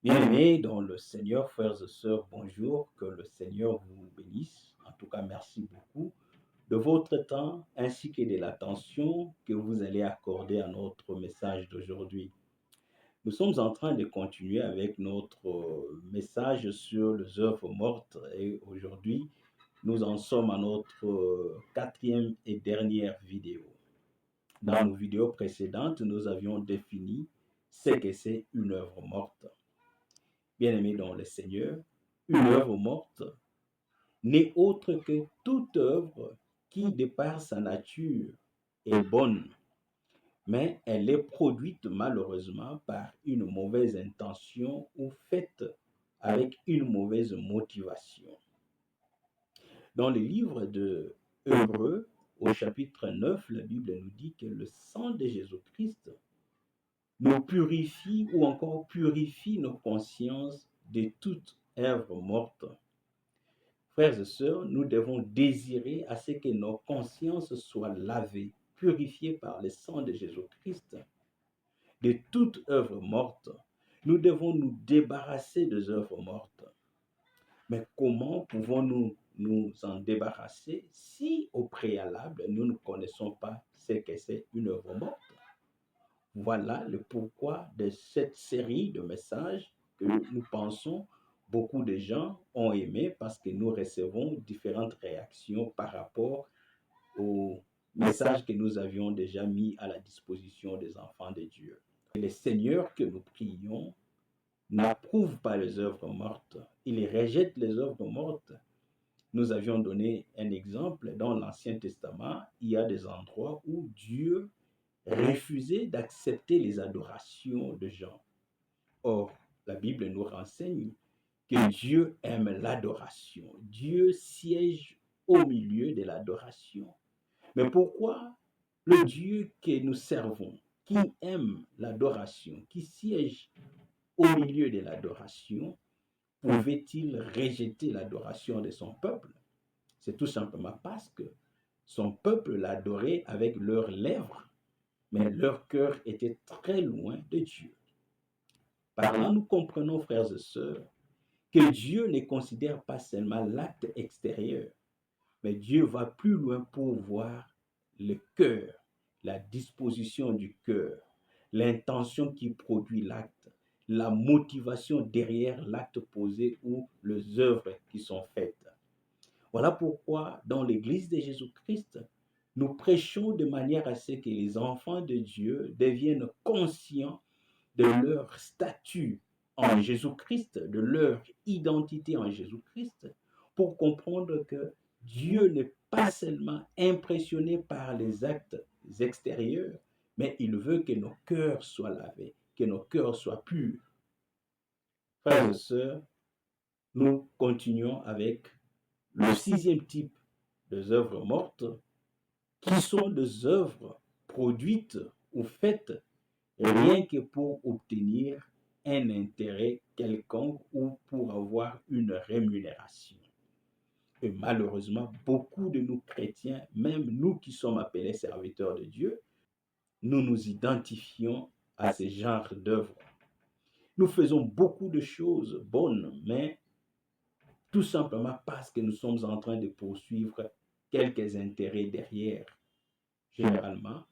Bien-aimés dans le Seigneur, frères et sœurs, bonjour, que le Seigneur vous bénisse. En tout cas, merci beaucoup de votre temps ainsi que de l'attention que vous allez accorder à notre message d'aujourd'hui. Nous sommes en train de continuer avec notre message sur les œuvres mortes et aujourd'hui, nous en sommes à notre quatrième et dernière vidéo. Dans nos vidéos précédentes, nous avions défini ce que c'est une œuvre morte. Bien-aimés dans le Seigneur, une œuvre morte n'est autre que toute œuvre qui, de par sa nature, est bonne, mais elle est produite malheureusement par une mauvaise intention ou faite avec une mauvaise motivation. Dans le livre de Hébreux, au chapitre 9, la Bible nous dit que le sang de Jésus-Christ nous purifie ou encore purifie nos consciences de toute œuvre morte. Frères et sœurs, nous devons désirer à ce que nos consciences soient lavées, purifiées par le sang de Jésus-Christ de toute œuvre morte. Nous devons nous débarrasser des œuvres mortes. Mais comment pouvons-nous nous en débarrasser si au préalable nous ne connaissons pas ce que c'est une œuvre morte? Voilà le pourquoi de cette série de messages que nous pensons beaucoup de gens ont aimé parce que nous recevons différentes réactions par rapport aux messages que nous avions déjà mis à la disposition des enfants de Dieu. Et le Seigneur que nous prions n'approuve pas les œuvres mortes. Il rejette les œuvres mortes. Nous avions donné un exemple dans l'Ancien Testament. Il y a des endroits où Dieu refusait d'accepter les adorations de gens. Or, la Bible nous renseigne que Dieu aime l'adoration. Dieu siège au milieu de l'adoration. Mais pourquoi le Dieu que nous servons, qui aime l'adoration, qui siège au milieu de l'adoration, pouvait-il rejeter l'adoration de son peuple? C'est tout simplement parce que son peuple l'adorait avec leurs lèvres, mais leur cœur était très loin de Dieu. Par là, nous comprenons, frères et sœurs, que Dieu ne considère pas seulement l'acte extérieur, mais Dieu va plus loin pour voir le cœur, la disposition du cœur, l'intention qui produit l'acte, la motivation derrière l'acte posé ou les œuvres qui sont faites. Voilà pourquoi dans l'Église de Jésus-Christ, nous prêchons de manière à ce que les enfants de Dieu deviennent conscients de leur statut en Jésus-Christ, de leur identité en Jésus-Christ, pour comprendre que Dieu n'est pas seulement impressionné par les actes extérieurs, mais il veut que nos cœurs soient lavés, que nos cœurs soient purs. Frères et sœurs, nous continuons avec le sixième type des œuvres mortes, qui sont des œuvres produites ou faites rien que pour obtenir un intérêt quelconque ou pour avoir une rémunération. Et malheureusement, beaucoup de nous chrétiens, même nous qui sommes appelés serviteurs de Dieu, nous nous identifions à ce genre d'œuvres. Nous faisons beaucoup de choses bonnes, mais tout simplement parce que nous sommes en train de poursuivre quelques intérêts derrière. Généralement,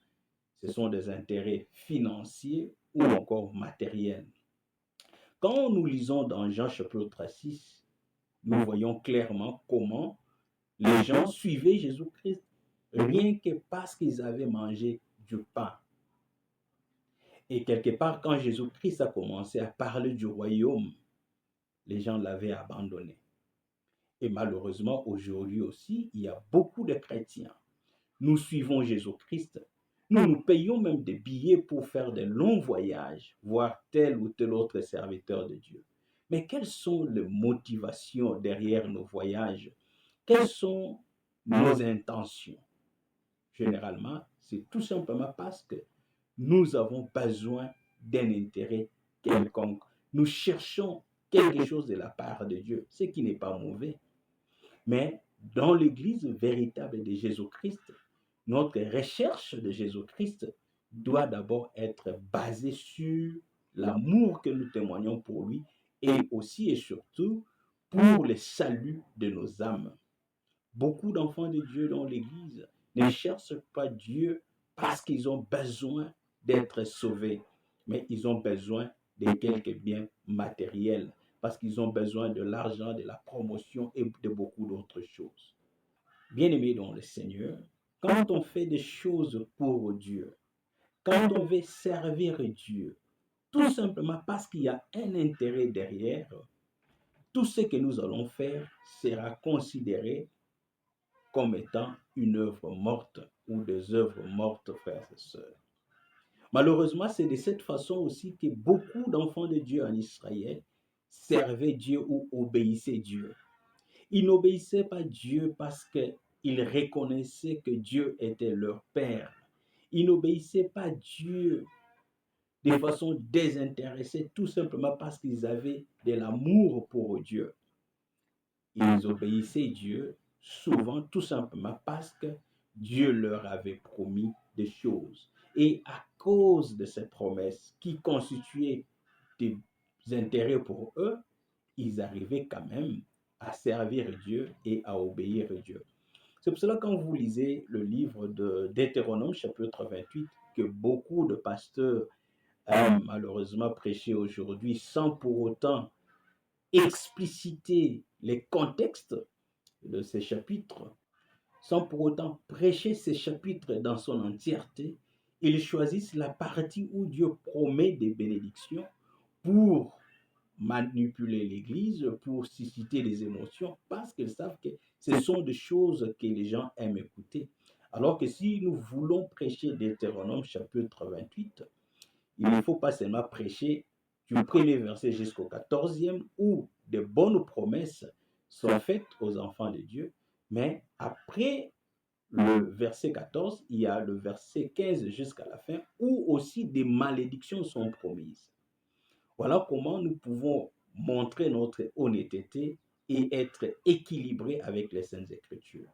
ce sont des intérêts financiers ou encore matériels. Quand nous lisons dans Jean chapitre 6, nous voyons clairement comment les gens suivaient Jésus-Christ rien que parce qu'ils avaient mangé du pain. Et quelque part, quand Jésus-Christ a commencé à parler du royaume, les gens l'avaient abandonné. Et malheureusement, aujourd'hui aussi, il y a beaucoup de chrétiens. Nous suivons Jésus-Christ. Nous payons même des billets pour faire de longs voyages, voir tel ou tel autre serviteur de Dieu. Mais quelles sont les motivations derrière nos voyages? Quelles sont nos intentions? Généralement, c'est tout simplement parce que nous avons besoin d'un intérêt quelconque. Nous cherchons quelque chose de la part de Dieu, ce qui n'est pas mauvais. Mais dans l'Église véritable de Jésus-Christ, notre recherche de Jésus-Christ doit d'abord être basée sur l'amour que nous témoignons pour lui et aussi et surtout pour le salut de nos âmes. Beaucoup d'enfants de Dieu dans l'Église ne cherchent pas Dieu parce qu'ils ont besoin d'être sauvés, mais ils ont besoin de quelques biens matériels, parce qu'ils ont besoin de l'argent, de la promotion et de beaucoup d'autres choses. Bien-aimés dans le Seigneur, quand on fait des choses pour Dieu, quand on veut servir Dieu, tout simplement parce qu'il y a un intérêt derrière, tout ce que nous allons faire sera considéré comme étant une œuvre morte ou des œuvres mortes, frères et sœurs. Malheureusement, c'est de cette façon aussi que beaucoup d'enfants de Dieu en Israël servaient Dieu ou obéissaient Dieu. Ils n'obéissaient pas Dieu parce qu'ils reconnaissaient que Dieu était leur Père. Ils n'obéissaient pas Dieu de façon désintéressée, tout simplement parce qu'ils avaient de l'amour pour Dieu. Ils obéissaient Dieu souvent tout simplement parce que Dieu leur avait promis des choses. Et à cause de ces promesses qui constituaient des intérêts pour eux, ils arrivaient quand même à servir Dieu et à obéir Dieu. C'est pour cela que quand vous lisez le livre de Deutéronome, chapitre 28, que beaucoup de pasteurs aiment malheureusement prêcher aujourd'hui sans pour autant expliciter les contextes de ces chapitres, sans pour autant prêcher ces chapitres dans son entièreté, ils choisissent la partie où Dieu promet des bénédictions pour manipuler l'Église, pour susciter des émotions, parce qu'ils savent que ce sont des choses que les gens aiment écouter. Alors que si nous voulons prêcher Deutéronome chapitre 28, il ne faut pas seulement prêcher du premier verset jusqu'au 14e où de bonnes promesses sont faites aux enfants de Dieu, mais après le verset 14, il y a le verset 15 jusqu'à la fin où aussi des malédictions sont promises. Voilà comment nous pouvons montrer notre honnêteté et être équilibrés avec les Saintes Écritures.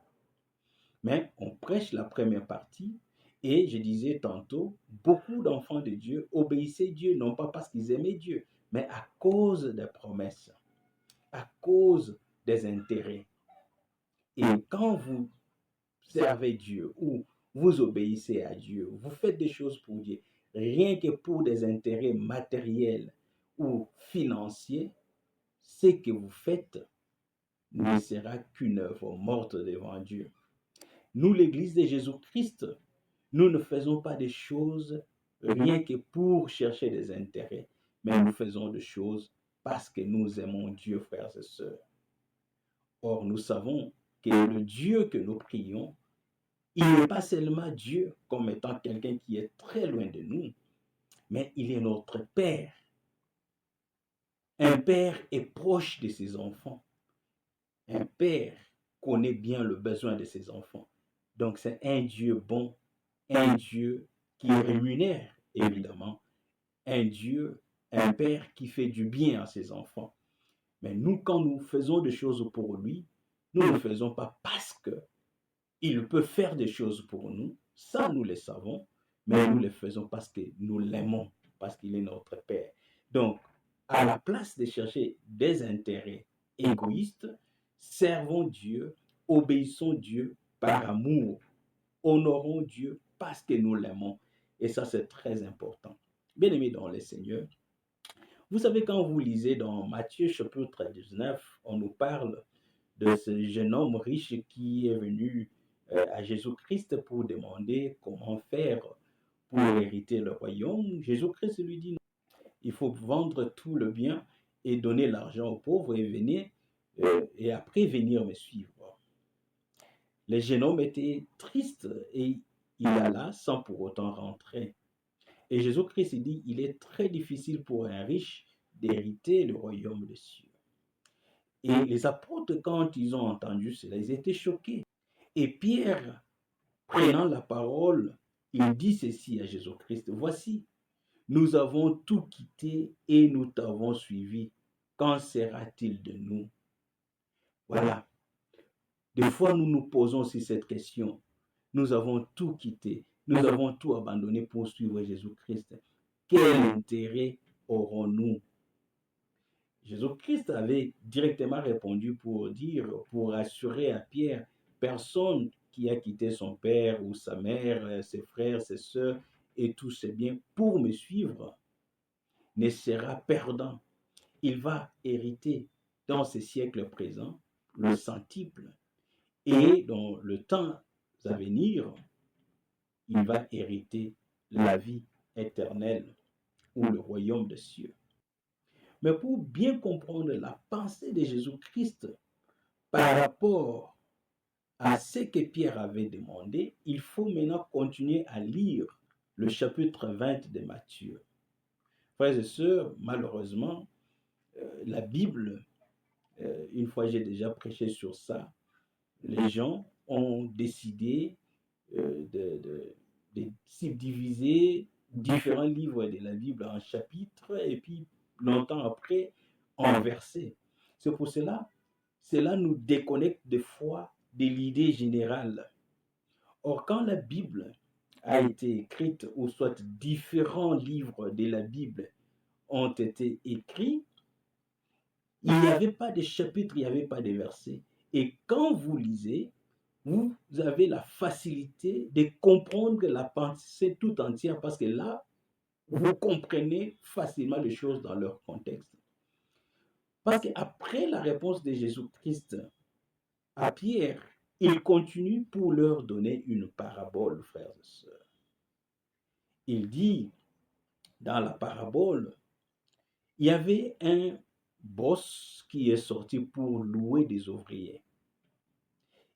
Mais on prêche la première partie et je disais tantôt, beaucoup d'enfants de Dieu obéissaient Dieu non pas parce qu'ils aimaient Dieu, mais à cause des promesses, à cause des intérêts. Et quand vous servez Dieu ou vous obéissez à Dieu, vous faites des choses pour Dieu, rien que pour des intérêts matériels ou financiers, ce que vous faites ne sera qu'une œuvre morte devant Dieu. Nous, l'Église de Jésus-Christ, nous ne faisons pas des choses rien que pour chercher des intérêts, mais nous faisons des choses parce que nous aimons Dieu, frères et sœurs. Or, nous savons que le Dieu que nous prions, il n'est pas seulement Dieu comme étant quelqu'un qui est très loin de nous, mais il est notre Père. Un père est proche de ses enfants. Un père connaît bien le besoin de ses enfants. Donc c'est un Dieu bon, un Dieu qui rémunère, évidemment, un Dieu, un père qui fait du bien à ses enfants. Mais nous, quand nous faisons des choses pour lui, nous ne le faisons pas parce qu'il peut faire des choses pour nous, ça nous le savons, mais nous le faisons parce que nous l'aimons, parce qu'il est notre Père. Donc, à la place de chercher des intérêts égoïstes, servons Dieu, obéissons Dieu par amour, honorons Dieu parce que nous l'aimons. Et ça, c'est très important. Bien-aimés dans le Seigneur, vous savez, quand vous lisez dans Matthieu chapitre 19, on nous parle de ce jeune homme riche qui est venu à Jésus-Christ pour demander comment faire pour hériter le royaume. Jésus-Christ lui dit, il faut vendre tout le bien et donner l'argent aux pauvres et venir, et après venir me suivre. Le jeune homme était triste et il alla sans pour autant rentrer. Et Jésus-Christ dit, il est très difficile pour un riche d'hériter le royaume des cieux. Et les apôtres, quand ils ont entendu cela, ils étaient choqués. Et Pierre, prenant la parole, il dit ceci à Jésus-Christ, voici, nous avons tout quitté et nous t'avons suivi. Qu'en sera-t-il de nous? Voilà. Des fois, nous nous posons aussi cette question. Nous avons tout quitté, nous avons tout abandonné pour suivre Jésus-Christ. Quel intérêt aurons-nous? Jésus-Christ avait directement répondu pour assurer à Pierre, personne qui a quitté son père ou sa mère, ses frères, ses sœurs et tous ses biens pour me suivre ne sera perdant. Il va hériter dans ces siècles présents le centuple et dans le temps à venir, il va hériter la vie éternelle ou le royaume des cieux. Mais pour bien comprendre la pensée de Jésus-Christ par rapport à ce que Pierre avait demandé, il faut maintenant continuer à lire le chapitre 20 de Matthieu. Frères et sœurs, malheureusement, la Bible, une fois j'ai déjà prêché sur ça, les gens ont décidé de subdiviser différents livres de la Bible en chapitres et puis longtemps après en versets. C'est pour cela, cela nous déconnecte des fois de l'idée générale. Or, quand la Bible a été écrite, ou soit différents livres de la Bible ont été écrits, il n'y avait pas de chapitres, il n'y avait pas de versets. Et quand vous lisez, vous avez la facilité de comprendre la pensée tout entière parce que là, vous comprenez facilement les choses dans leur contexte. Parce qu'après la réponse de Jésus-Christ à Pierre, il continue pour leur donner une parabole, frères et sœurs. Il dit, dans la parabole, il y avait un boss qui est sorti pour louer des ouvriers.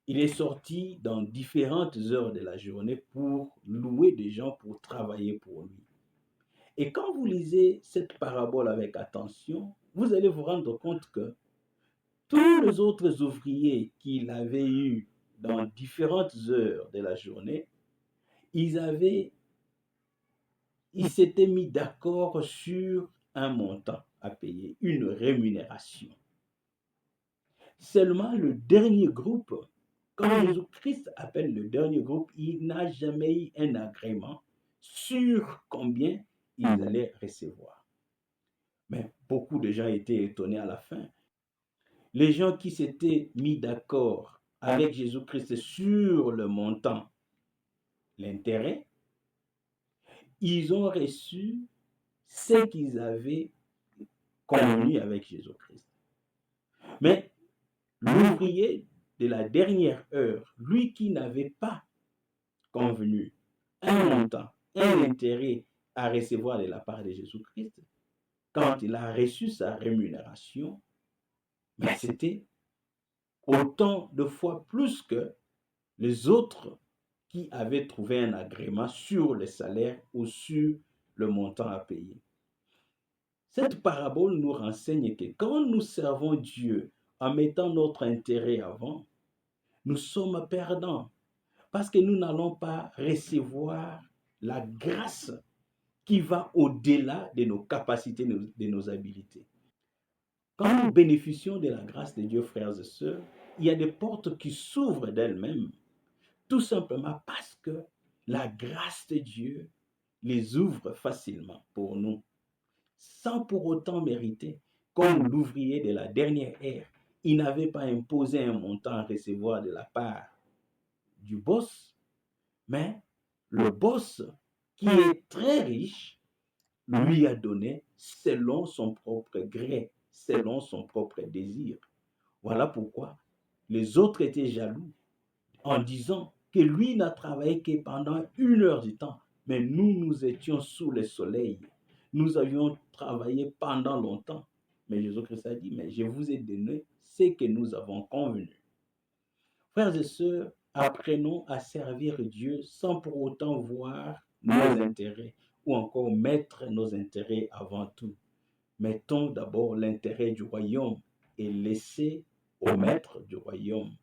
Il est sorti dans différentes heures de la journée pour louer des gens pour travailler pour lui. Et quand vous lisez cette parabole avec attention, vous allez vous rendre compte que tous les autres ouvriers qu'il avait eus dans différentes heures de la journée, ils s'étaient mis d'accord sur un montant à payer, une rémunération. Seulement le dernier groupe, quand Jésus-Christ appelle le dernier groupe, il n'a jamais eu un agrément sur combien ils allaient recevoir. Mais beaucoup de gens étaient étonnés à la fin. Les gens qui s'étaient mis d'accord avec Jésus-Christ sur le montant, l'intérêt, ils ont reçu ce qu'ils avaient convenu avec Jésus-Christ. Mais l'ouvrier de la dernière heure, lui qui n'avait pas convenu un montant, un intérêt à recevoir de la part de Jésus-Christ, quand il a reçu sa rémunération, mais c'était autant de fois plus que les autres qui avaient trouvé un agrément sur le salaire ou sur le montant à payer. Cette parabole nous renseigne que quand nous servons Dieu en mettant notre intérêt avant, nous sommes perdants parce que nous n'allons pas recevoir la grâce qui va au-delà de nos capacités, de nos habilités. Quand nous bénéficions de la grâce de Dieu, frères et sœurs, il y a des portes qui s'ouvrent d'elles-mêmes, tout simplement parce que la grâce de Dieu les ouvre facilement pour nous, sans pour autant mériter, comme l'ouvrier de la dernière ère. Il n'avait pas imposé un montant à recevoir de la part du boss, mais le boss, qui est très riche, lui a donné selon son propre gré, selon son propre désir. Voilà pourquoi les autres étaient jaloux en disant que lui n'a travaillé que pendant 1 heure du temps, mais nous étions sous le soleil. Nous avions travaillé pendant longtemps. Mais Jésus-Christ a dit, mais je vous ai donné ce que nous avons convenu. Frères et sœurs, apprenons à servir Dieu sans pour autant voir nos intérêts ou encore mettre nos intérêts avant tout. Mettons d'abord l'intérêt du royaume et laissez au maître du royaume,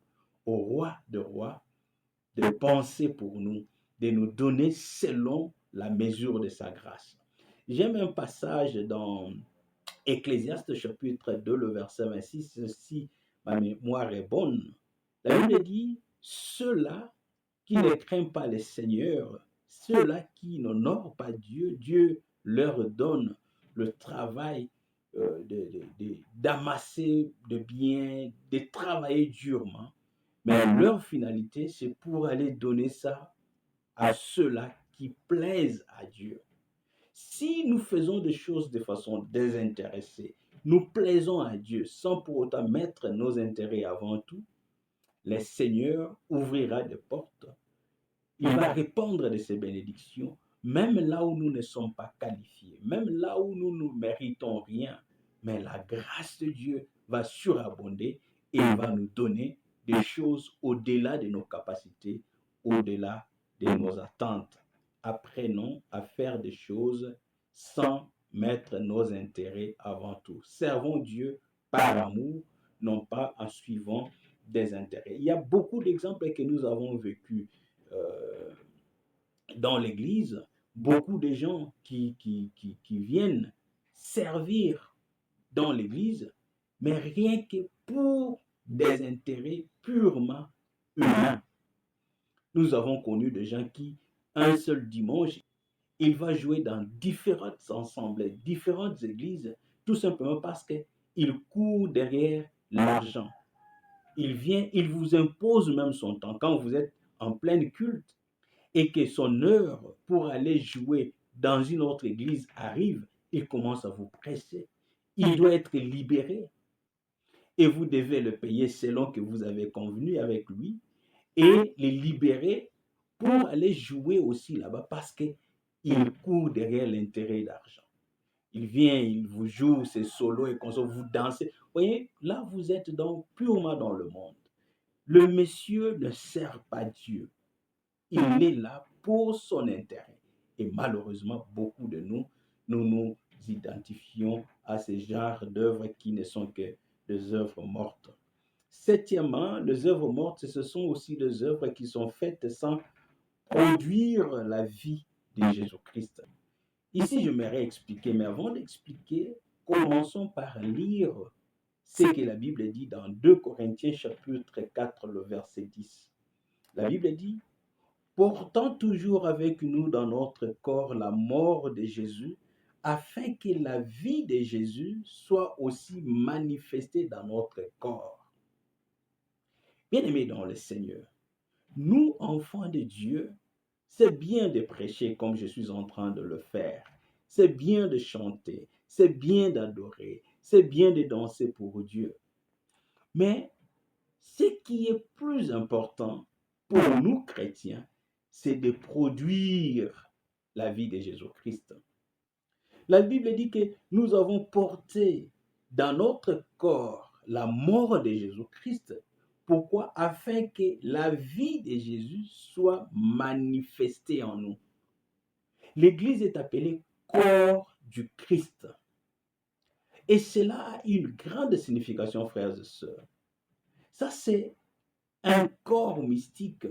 au roi de rois, de penser pour nous, de nous donner selon la mesure de sa grâce. J'aime un passage dans Ecclésiaste chapitre 2, le verset 26, si ma mémoire est bonne. La Bible dit, ceux-là qui ne craignent pas le Seigneur, ceux-là qui n'honorent pas Dieu, Dieu leur donne le travail d'amasser de biens, de travailler durement, mais leur finalité, c'est pour aller donner ça à ceux-là qui plaisent à Dieu. Si nous faisons des choses de façon désintéressée, nous plaisons à Dieu sans pour autant mettre nos intérêts avant tout, le Seigneur ouvrira des portes. Il va répandre de ses bénédictions, même là où nous ne sommes pas qualifiés, même là où nous ne méritons rien. Mais la grâce de Dieu va surabonder et il va nous donner des choses au-delà de nos capacités, au-delà de nos attentes. Apprenons à faire des choses sans mettre nos intérêts avant tout. Servons Dieu par amour, non pas en suivant des intérêts. Il y a beaucoup d'exemples que nous avons vécus euh, dans l'Église, beaucoup de gens qui viennent servir dans l'Église, mais rien que pour des intérêts purement humains. Nous avons connu des gens qui, un seul dimanche, il va jouer dans différents ensembles, différentes églises, tout simplement parce qu'il court derrière l'argent. Il vient, il vous impose même son temps. Quand vous êtes en pleine culte et que son heure pour aller jouer dans une autre église arrive, il commence à vous presser. Il doit être libéré et vous devez le payer selon que vous avez convenu avec lui et les libérer pour aller jouer aussi là-bas parce qu'il court derrière l'intérêt d'argent. Il vient, il vous joue ses solos et comme ça, vous dansez. Vous voyez, là, vous êtes donc purement dans le monde. Le monsieur ne sert pas Dieu. Il est là pour son intérêt. Et malheureusement, beaucoup de nous, nous nous identifions à ce genre d'œuvres qui ne sont que des œuvres mortes. Septièmement, les œuvres mortes, ce sont aussi des œuvres qui sont faites sans produire la vie de Jésus-Christ. Ici, je m'aimerais expliquer, mais avant d'expliquer, commençons par lire ce que la Bible dit dans 2 Corinthiens chapitre 4, le verset 10. La Bible dit, portant toujours avec nous dans notre corps la mort de Jésus, afin que la vie de Jésus soit aussi manifestée dans notre corps. Bien-aimés dans le Seigneur, nous, enfants de Dieu, c'est bien de prêcher comme je suis en train de le faire. C'est bien de chanter, c'est bien d'adorer, c'est bien de danser pour Dieu. Mais ce qui est plus important pour nous chrétiens, c'est de produire la vie de Jésus-Christ. La Bible dit que nous avons porté dans notre corps la mort de Jésus-Christ. Pourquoi? Afin que la vie de Jésus soit manifestée en nous. L'Église est appelée corps du Christ. Et cela a une grande signification, frères et sœurs. Ça, c'est un corps mystique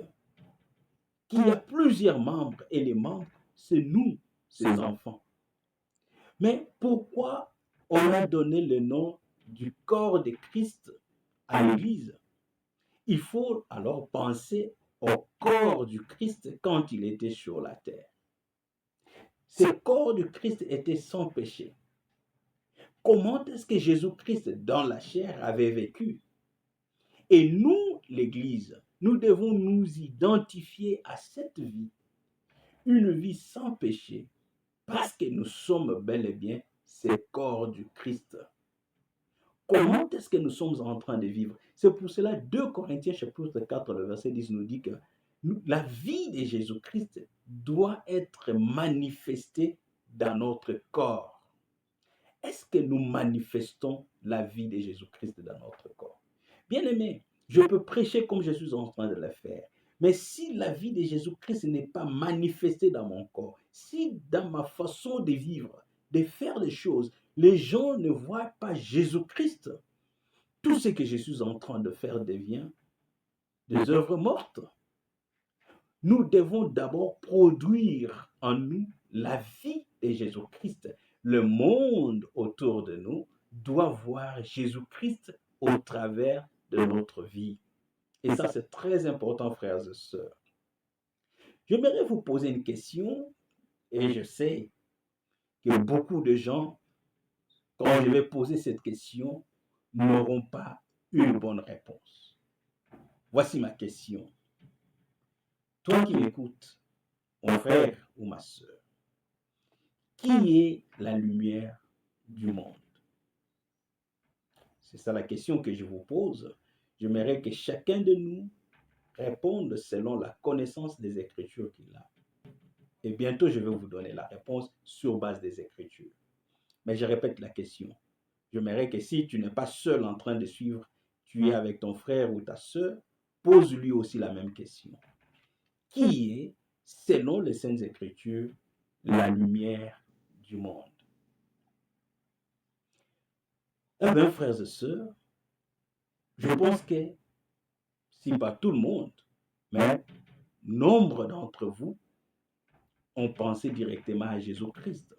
qui a plusieurs membres. Et les membres, c'est nous, ses enfants. Mais pourquoi on a donné le nom du corps de Christ à l'Église? Il faut alors penser au corps du Christ quand il était sur la terre. Ce corps du Christ était sans péché. Comment est-ce que Jésus-Christ dans la chair avait vécu? Et nous, l'Église, nous devons nous identifier à cette vie, une vie sans péché, parce que nous sommes bel et bien ce corps du Christ. Comment est-ce que nous sommes en train de vivre? C'est pour cela 2 Corinthiens chapitre 4, le verset 10 nous dit que la vie de Jésus-Christ doit être manifestée dans notre corps. Est-ce que nous manifestons la vie de Jésus-Christ dans notre corps? Bien-aimé, je peux prêcher comme je suis en train de le faire. Mais si la vie de Jésus-Christ n'est pas manifestée dans mon corps, si dans ma façon de vivre, de faire les choses, les gens ne voient pas Jésus-Christ, tout ce que je suis en train de faire devient des œuvres mortes. Nous devons d'abord produire en nous la vie de Jésus-Christ. Le monde autour de nous doit voir Jésus-Christ au travers de notre vie. Et ça, c'est très important, frères et sœurs. J'aimerais vous poser une question, et je sais que beaucoup de gens quand je vais poser cette question, n'auront pas une bonne réponse. Voici ma question. Toi qui m'écoutes, mon frère ou ma sœur, qui est la lumière du monde? C'est ça la question que je vous pose. J'aimerais que chacun de nous réponde selon la connaissance des Écritures qu'il a. Et bientôt, je vais vous donner la réponse sur base des Écritures. Mais je répète la question. J'aimerais que si tu n'es pas seul en train de suivre, tu es avec ton frère ou ta sœur, pose-lui aussi la même question. Qui est, selon les Saintes Écritures, la lumière du monde? Eh bien, frères et sœurs, je pense que, si pas tout le monde, mais nombre d'entre vous ont pensé directement à Jésus-Christ.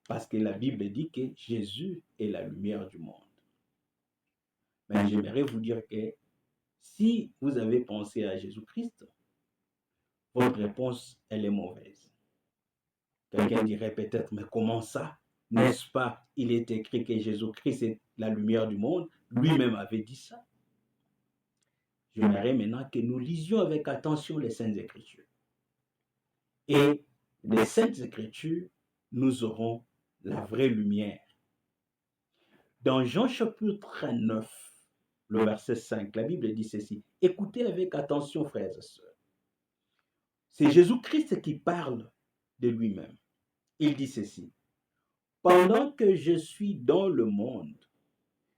Parce que la Bible dit que Jésus est la lumière du monde. Mais j'aimerais vous dire que si vous avez pensé à Jésus-Christ, votre réponse, elle est mauvaise. Quelqu'un dirait peut-être, mais comment ça? N'est-ce pas? Il est écrit que Jésus-Christ est la lumière du monde. Lui-même avait dit ça. J'aimerais maintenant que nous lisions avec attention les Saintes Écritures. Et les Saintes Écritures, nous aurons la vraie lumière. Dans Jean chapitre 9, le verset 5, la Bible dit ceci. Écoutez avec attention, frères et sœurs. C'est Jésus-Christ qui parle de lui-même. Il dit ceci. Pendant que je suis dans le monde,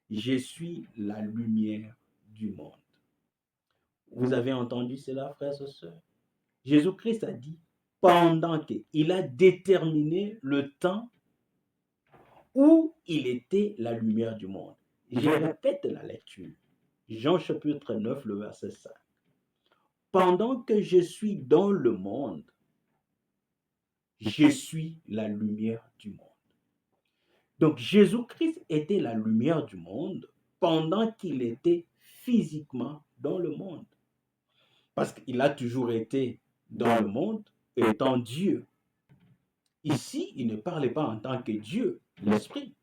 je suis la lumière du monde. Vous avez entendu cela, frères et sœurs? Jésus-Christ a dit, pendant qu'il a déterminé le temps où il était la lumière du monde. Je répète la lecture. Jean chapitre 9, le verset 5. Pendant que je suis dans le monde, je suis la lumière du monde. Donc Jésus-Christ était la lumière du monde pendant qu'il était physiquement dans le monde. Parce qu'il a toujours été dans le monde étant Dieu. Ici, il ne parlait pas en tant que Dieu, l'Esprit.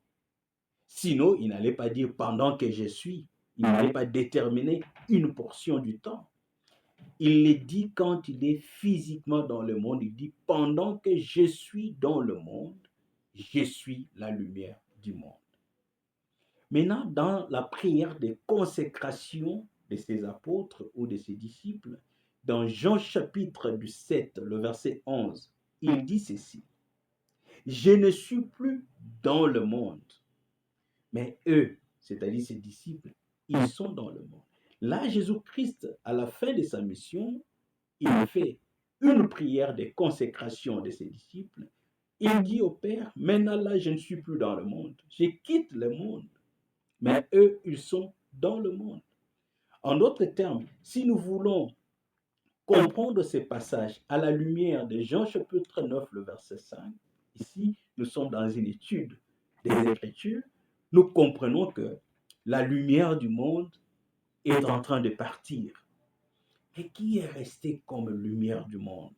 Sinon, il n'allait pas dire pendant que je suis. Il n'allait pas déterminer une portion du temps. Il le dit quand il est physiquement dans le monde. Il dit pendant que je suis dans le monde, je suis la lumière du monde. Maintenant, dans la prière de consécration de ses apôtres ou de ses disciples, dans Jean chapitre 7, le verset 11, il dit ceci. Je ne suis plus dans le monde, mais eux, c'est-à-dire ses disciples, ils sont dans le monde. Là, Jésus-Christ, à la fin de sa mission, il fait une prière de consécration de ses disciples. Il dit au Père, maintenant là, je ne suis plus dans le monde. Je quitte le monde. Mais eux, ils sont dans le monde. En d'autres termes, si nous voulons comprendre ces passages à la lumière de Jean chapitre 9, le verset 5, ici, nous sommes dans une étude des Écritures, nous comprenons que la lumière du monde est en train de partir. Et qui est resté comme lumière du monde?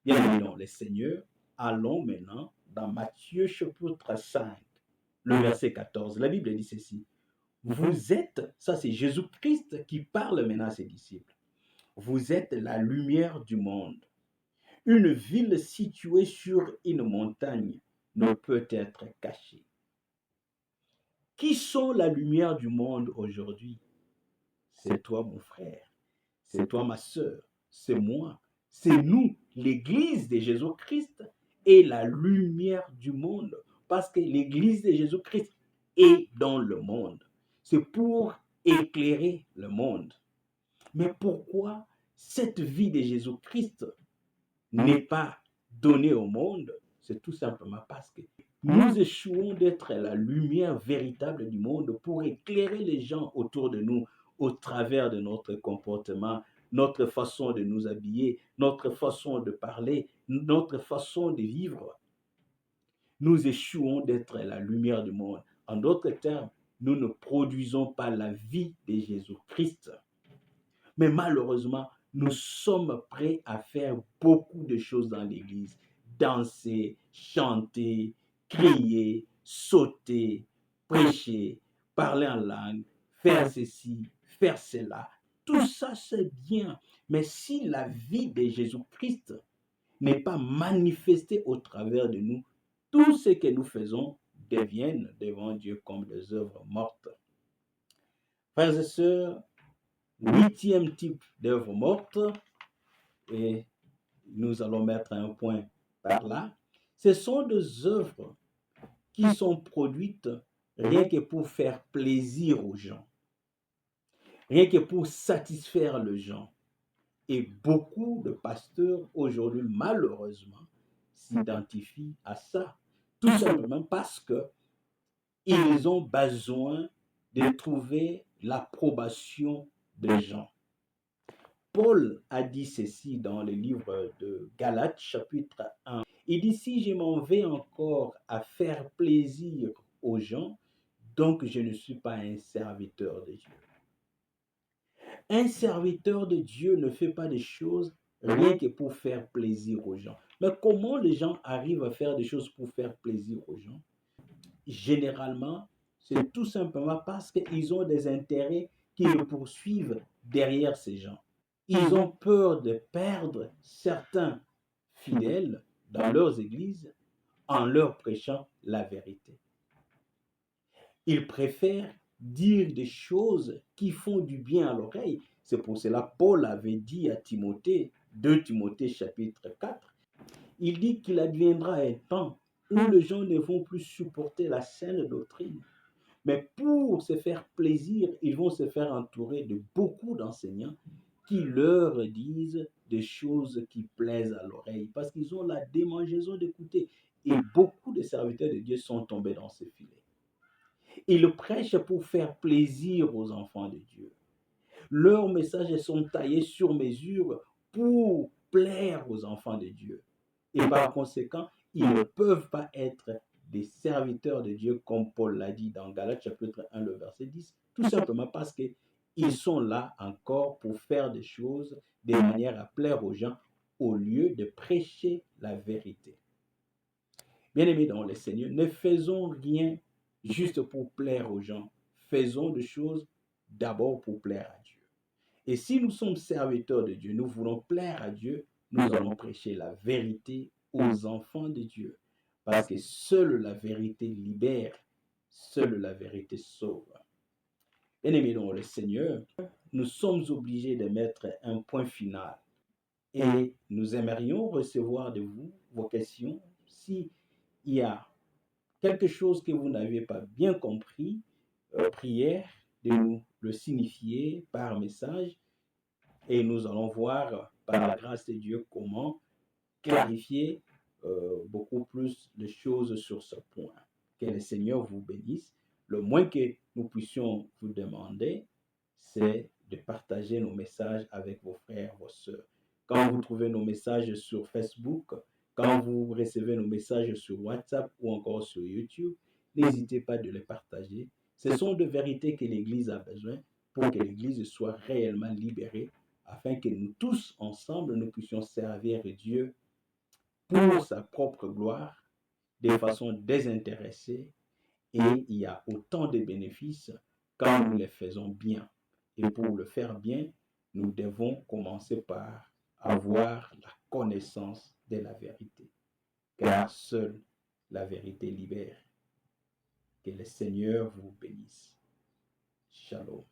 Bien évidemment, le Seigneur. Allons maintenant dans Matthieu chapitre 5, le verset 14. La Bible dit ceci. Vous êtes, ça c'est Jésus-Christ qui parle maintenant à ses disciples. Vous êtes la lumière du monde. Une ville située sur une montagne ne peut être cachée. Qui sont la lumière du monde aujourd'hui? C'est toi, mon frère. C'est toi, ma sœur. C'est moi. C'est nous, l'Église de Jésus-Christ, est la lumière du monde. Parce que l'Église de Jésus-Christ est dans le monde. C'est pour éclairer le monde. Mais pourquoi cette vie de Jésus-Christ n'est pas donnée au monde? C'est tout simplement parce que nous échouons d'être la lumière véritable du monde pour éclairer les gens autour de nous au travers de notre comportement, notre façon de nous habiller, notre façon de parler, notre façon de vivre. Nous échouons d'être la lumière du monde. En d'autres termes, nous ne produisons pas la vie de Jésus-Christ. Mais malheureusement, nous sommes prêts à faire beaucoup de choses dans l'Église. Danser, chanter, crier, sauter, prêcher, parler en langue, faire ceci, faire cela. Tout ça, c'est bien. Mais si la vie de Jésus-Christ n'est pas manifestée au travers de nous, tout ce que nous faisons deviennent devant Dieu comme des œuvres mortes. Frères et sœurs, 8e type d'œuvre morte, et nous allons mettre un point par là, ce sont des œuvres qui sont produites rien que pour faire plaisir aux gens, rien que pour satisfaire les gens. Et beaucoup de pasteurs aujourd'hui, malheureusement, s'identifient à ça, tout simplement parce qu'ils ont besoin de trouver l'approbation des gens. Paul a dit ceci dans le livre de Galates, chapitre 1. Il dit, si je m'en vais encore à faire plaisir aux gens, donc je ne suis pas un serviteur de Dieu. Un serviteur de Dieu ne fait pas des choses rien que pour faire plaisir aux gens. Mais comment les gens arrivent à faire des choses pour faire plaisir aux gens? Généralement, c'est tout simplement parce qu'ils ont des intérêts qu'ils poursuivent derrière ces gens. Ils ont peur de perdre certains fidèles dans leurs églises en leur prêchant la vérité. Ils préfèrent dire des choses qui font du bien à l'oreille. C'est pour cela Paul avait dit à Timothée, 2 Timothée chapitre 4, il dit qu'il adviendra un temps où les gens ne vont plus supporter la saine doctrine. Mais pour se faire plaisir, ils vont se faire entourer de beaucoup d'enseignants qui leur disent des choses qui plaisent à l'oreille parce qu'ils ont la démangeaison d'écouter. Et beaucoup de serviteurs de Dieu sont tombés dans ce filet. Ils prêchent pour faire plaisir aux enfants de Dieu. Leurs messages sont taillés sur mesure pour plaire aux enfants de Dieu. Et par conséquent, ils ne peuvent pas être des serviteurs de Dieu comme Paul l'a dit dans Galates chapitre 1, le verset 10, tout simplement parce qu'ils sont là encore pour faire des choses de manière à plaire aux gens au lieu de prêcher la vérité. Bien-aimés dans le Seigneur, ne faisons rien juste pour plaire aux gens. Faisons des choses d'abord pour plaire à Dieu. Et si nous sommes serviteurs de Dieu, nous voulons plaire à Dieu, nous allons prêcher la vérité aux enfants de Dieu. Parce que seule la vérité libère, seule la vérité sauve. Bien-aimés dans le Seigneur, nous sommes obligés de mettre un point final. Et nous aimerions recevoir de vous vos questions. S'il y a quelque chose que vous n'avez pas bien compris, prière de nous le signifier par message. Et nous allons voir par la grâce de Dieu comment clarifier beaucoup plus les choses sur ce point. Que le Seigneur vous bénisse. Le moins que nous puissions vous demander, c'est de partager nos messages avec vos frères, vos sœurs. Quand vous trouvez nos messages sur Facebook, quand vous recevez nos messages sur WhatsApp ou encore sur YouTube, n'hésitez pas de les partager. Ce sont de vérités que l'Église a besoin pour que l'Église soit réellement libérée, afin que nous tous ensemble, nous puissions servir Dieu pour sa propre gloire, de façon désintéressée, et il y a autant de bénéfices quand nous les faisons bien. Et pour le faire bien, nous devons commencer par avoir la connaissance de la vérité, car seule la vérité libère. Que le Seigneur vous bénisse. Shalom.